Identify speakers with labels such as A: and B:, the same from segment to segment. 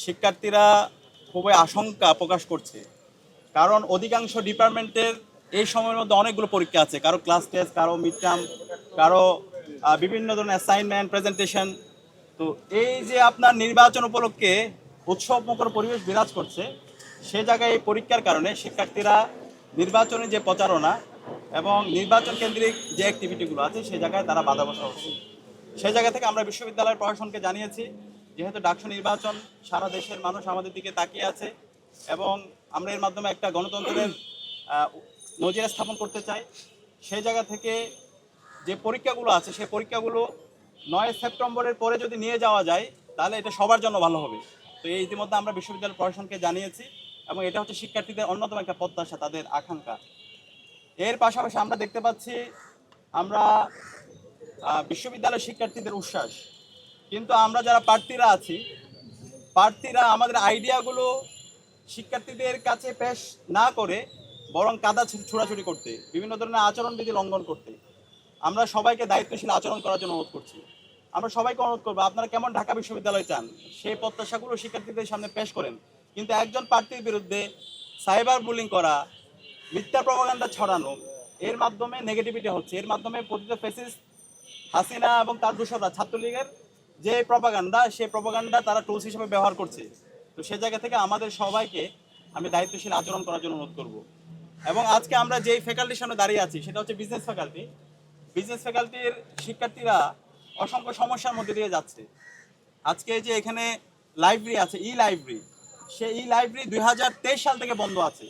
A: শিক্ষার্থীরা খুবই আশঙ্কা প্রকাশ করছে, কারণ অধিকাংশ ডিপার্টমেন্টের এই সময়ের মধ্যে অনেকগুলো পরীক্ষা আছে, কারো ক্লাস টেস্ট, কারো মিড টার্ম, কারো বিভিন্ন ধরনের অ্যাসাইনমেন্ট, প্রেজেন্টেশন। তো এই যে আপনার নির্বাচন উপলক্ষে উৎসবমুখর পরিবেশ বিরাজ করছে, সে জায়গায় এই পরীক্ষার কারণে শিক্ষার্থীরা নির্বাচনের যে প্রচারণা এবং নির্বাচন কেন্দ্রিক যে অ্যাক্টিভিটিগুলো আছে সেই জায়গায় তারা বাধাগ্রস্ত হচ্ছে। সেই জায়গা থেকে আমরা বিশ্ববিদ্যালয়ের প্রশাসনকে জানিয়েছি, যেহেতু ডাকসু নির্বাচন সারা দেশের মানুষ আমাদের দিকে তাকিয়ে আছে এবং আমরা এর মাধ্যমে একটা গণতন্ত্রের নজির স্থাপন করতে চাই, সেই জায়গা থেকে যে পরীক্ষাগুলো আছে সেই পরীক্ষাগুলো 9 সেপ্টেম্বরের পরে যদি নিয়ে যাওয়া যায় তাহলে এটা সবার জন্য ভালো হবে। তো এই ইতিমধ্যে আমরা বিশ্ববিদ্যালয় প্রশাসনকে জানিয়েছি এবং এটা হচ্ছে শিক্ষার্থীদের অন্যতম একটা প্রত্যাশা, তাদের আকাঙ্ক্ষা। এর পাশাপাশি আমরা দেখতে পাচ্ছি আমরা বিশ্ববিদ্যালয়ের শিক্ষার্থীদের উচ্ছ্বাস, কিন্তু আমরা যারা প্রার্থীরা আমাদের আইডিয়াগুলো শিক্ষার্থীদের কাছে পেশ না করে বরং কাদা ছোড়াছুড়ি করতে, বিভিন্ন ধরনের আচরণবিধি লঙ্ঘন করতে, আমরা সবাইকে দায়িত্বশীল আচরণ করার জন্য অনুরোধ করছি। আমরা সবাইকে অনুরোধ করবো, আপনারা কেমন ঢাকা বিশ্ববিদ্যালয় চান সেই প্রত্যাশাগুলো শিক্ষার্থীদের সামনে পেশ করেন, কিন্তু একজন প্রার্থীর বিরুদ্ধে সাইবার বুলিং করা, মিথ্যা প্রপাগান্ডা ছড়ানো, এর মাধ্যমে নেগেটিভিটি হচ্ছে, এর মাধ্যমে প্রতিটা ফেসিস্ট হাসিনা এবং তার দূষকরা ছাত্রলীগের যে প্রপাগান্ডা, সেই প্রপাগান্ডা তারা টুলস হিসেবে ব্যবহার করছে। তো সে জায়গা থেকে আমাদের সবাইকে আমি দায়িত্বশীল আচরণ করার জন্য অনুরোধ করব। এবং আজকে আমরা যেই ফ্যাকাল্টির সামনে দাঁড়িয়ে আছি সেটা হচ্ছে বিজনেস ফ্যাকাল্টি। বিজনেস ফ্যাকাল্টির শিক্ষার্থীরা অসংখ্য সমস্যার মধ্যে দিয়ে যাচ্ছে। আজকে যে এখানে লাইব্রেরি আছে, ই লাইব্রেরি, সেই ই লাইব্রেরি 2023 সাল থেকে বন্ধ আছে।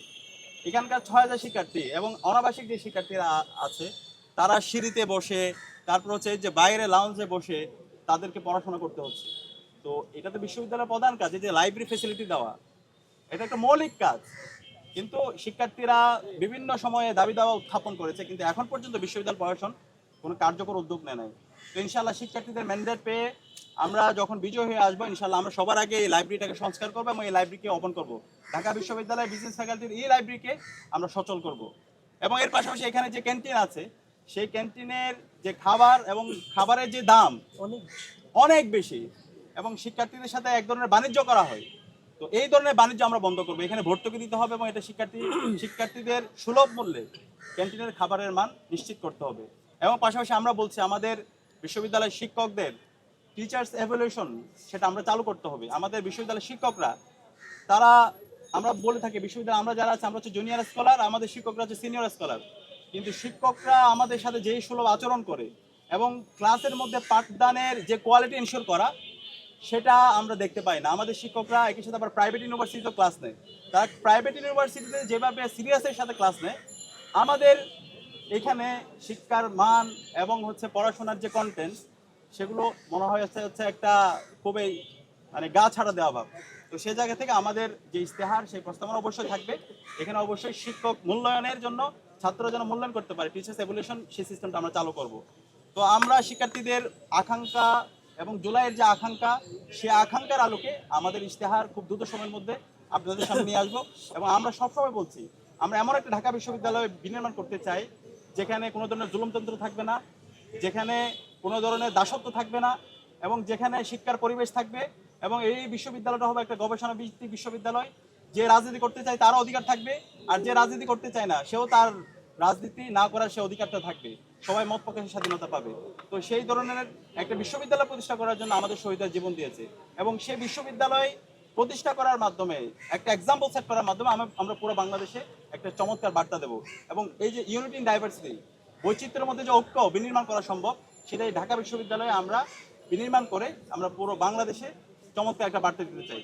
A: এখানকার 6000 শিক্ষার্থী এবং অনাবাসিক যে শিক্ষার্থীরা আছে তারা সিঁড়িতে বসে, তারপর হচ্ছে যে বাইরে লাউঞ্জে বসে তাদেরকে পড়াশোনা করতে হচ্ছে। তো এটা তো বিশ্ববিদ্যালয়ের প্রধান কাজ, যে লাইব্রেরি ফেসিলিটি দেওয়া, এটা একটা মৌলিক কাজ। কিন্তু শিক্ষার্থীরা বিভিন্ন সময়ে দাবি দাওয়া উত্থাপন করেছে, কিন্তু এখন পর্যন্ত বিশ্ববিদ্যালয় প্রশাসন কোনো কার্যকর উদ্যোগ নেয় নাই। তো ইনশাআল্লাহ শিক্ষার্থীদের ম্যান্ডেট পেয়ে আমরা যখন বিজয় হয়ে আসবো, ইনশাআল্লাহ আমরা সবার আগে এই লাইব্রেরিটাকে সংস্কার করবো এবং এই লাইব্রেরিকে ওপেন করব। ঢাকা বিশ্ববিদ্যালয় বিজনেস ফ্যাকাল্টির এই লাইব্রেরিকে আমরা সচল করব। এবং এর পাশাপাশি এখানে যে ক্যান্টিন আছে, সেই ক্যান্টিনের যে খাবার এবং খাবারের যে দাম অনেক অনেক বেশি এবং শিক্ষার্থীদের সাথে এক ধরনের বাণিজ্য করা হয়। তো এই ধরনের বাণিজ্য আমরা বন্ধ করবো, এখানে ভর্তুকি দিতে হবে এবং এটা শিক্ষার্থীদের সুলভ মূল্যে ক্যান্টিনের খাবারের মান নিশ্চিত করতে হবে। এবং পাশাপাশি আমরা বলছি আমাদের বিশ্ববিদ্যালয়ের শিক্ষকদের টিচার্স এভ্যালুয়েশন সেটা আমরা চালু করতে হবে। আমাদের বিশ্ববিদ্যালয়ের শিক্ষকরা তারা, আমরা বলে থাকি বিশ্ববিদ্যালয়ে আমরা যারা আছে আমরা হচ্ছে জুনিয়র স্কলার, আমাদের শিক্ষকরা হচ্ছে সিনিয়র স্কলার, কিন্তু শিক্ষকরা আমাদের সাথে যেই সুলভ আচরণ করে এবং ক্লাসের মধ্যে পাঠদানের যে কোয়ালিটি ইনশিওর করা সেটা আমরা দেখতে পাই না। আমাদের শিক্ষকরা একই সাথে আবার প্রাইভেট ইউনিভার্সিটিতেও ক্লাস নেয়, তারা প্রাইভেট ইউনিভার্সিটিতে যেভাবে সিরিয়াসের সাথে ক্লাস নেয়, আমাদের এখানে শিক্ষার মান এবং হচ্ছে পড়াশোনার যে কন্টেন্ট সেগুলো মনে হয় হচ্ছে একটা খুবই মানে গা ছাড়া দেওয়া ভাব। তো সেই জায়গা থেকে আমাদের যে ইশতেহার সেই প্রস্তাবনা অবশ্যই থাকবে, এখানে অবশ্যই শিক্ষক মূল্যায়নের জন্য ছাত্ররা যেন মূল্যায়ন করতে পারে, টিচার্স এভ্যালুয়েশন সেই সিস্টেমটা আমরা চালু করব। তো আমরা শিক্ষার্থীদের আকাঙ্ক্ষা এবং জুলাইয়ের যে আকাঙ্ক্ষা, সে আকাঙ্ক্ষার আলোকে আমাদের ইশতেহার খুব দ্রুত সময়ের মধ্যে আপনাদের সামনে নিয়ে আসবো। এবং আমরা সবসময় বলছি আমরা এমন একটা ঢাকা বিশ্ববিদ্যালয় বিনির্মাণ করতে চাই যেখানে কোনো ধরনের জুলুমতন্ত্র থাকবে না, যেখানে কোনো ধরনের দাসত্ব থাকবে না, এবং যেখানে শিক্ষার পরিবেশ থাকবে। এবং এই বিশ্ববিদ্যালয়টা হবে একটা গবেষণা ভিত্তিক বিশ্ববিদ্যালয়। যে রাজনীতি করতে চায় তারও অধিকার থাকবে, আর যে রাজনীতি করতে চায় না সেও তার রাজনীতি না করার সে অধিকারটা থাকবে, সবাই মত প্রকাশের স্বাধীনতা পাবে। তো সেই ধরনের একটা বিশ্ববিদ্যালয় প্রতিষ্ঠা করার জন্য আমাদের শহীদরা জীবন দিয়েছে এবং সেই বিশ্ববিদ্যালয় প্রতিষ্ঠা করার মাধ্যমে একটা এক্সাম্পল সেট করার মাধ্যমে আমরা পুরো বাংলাদেশে একটা চমৎকার বার্তা দেব। এবং এই যে ইউনিটি ইন ডাইভার্সিটি, বৈচিত্র্যের মধ্যে যে ঐক্য বিনির্মাণ করা সম্ভব, সেটাই ঢাকা বিশ্ববিদ্যালয়ে আমরা বিনির্মাণ করে আমরা পুরো বাংলাদেশে চমৎকার একটা বার্তা দিতে চাই।